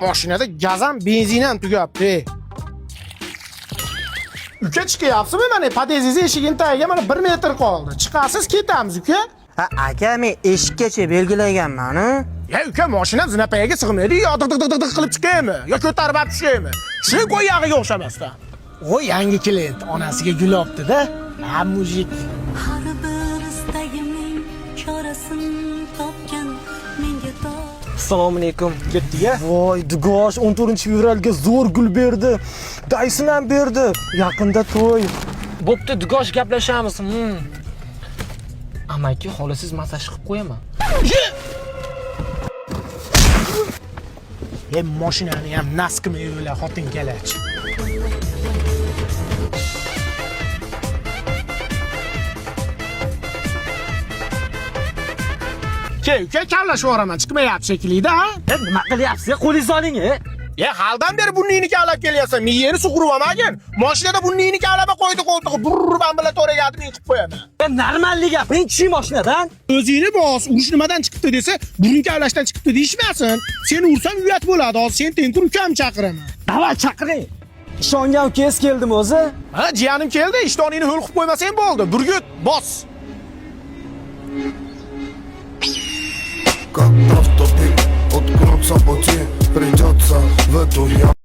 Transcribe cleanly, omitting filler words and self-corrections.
Mashinada gaz ham, benzin ham tugabdi. Uka chiqyapsizmi? Mana podyezdingiz eshigini tagiga mana 1 metr qoldi. Chiqasiz, ketamiz uka. Ha, aka, men eshikkacha belgilaganman, ha? Ya uka, mashinam zinapayaga sig'maydi, yo diq qilib chiqaymi? Yo ko'tarib olib tushaymi? Shu qo'yag'iga o'xshamasdan. O yangi klient onasiga gul olibdi-da. Ha, mujik. Har bir istagimning chorasini topgan menga Assalomu alaykum. Ketdi-ya. Voy, Dugosh 14-fevralga zo'r gul berdi. Daysin ham berdi. Yaqinda to'y. Bo'pti, Dugosh gaplashamiz. Amaki, holi siz masaj qilib qo'yaman. Mashinani ham naskimi yo'la xotin kelach. Uka, kavlashib yuboraman, chiqmayapti shekilli-da, ha? Nima qilyapsiz? Qo'lingizni oling, Haldan beri bunningni kavlab kelyapsan, miyeni sug'urib olmagin. Mashinada bunningni kavlab qo'ydi qo'ltig'i, burban bilan to'ragatib yiqib qo'yaman. Normallik gapiring, tushing mashinadan. O'zingni bos, urish nimadan chiqibdi desa, burun kavlashdan chiqibdi deyishmasin. Seni ursam uyat bo'ladi, hozir sen tentur ukam chaqiraman. Davay chaqiring. Ishongan ukangiz keldimi o'zi? Ha, jiyanim keldi, ishtoningni ho'l qilib qo'ymasang bo'ldi. Burgut, bos. Как автопик, откроется пути, придется в эту яму.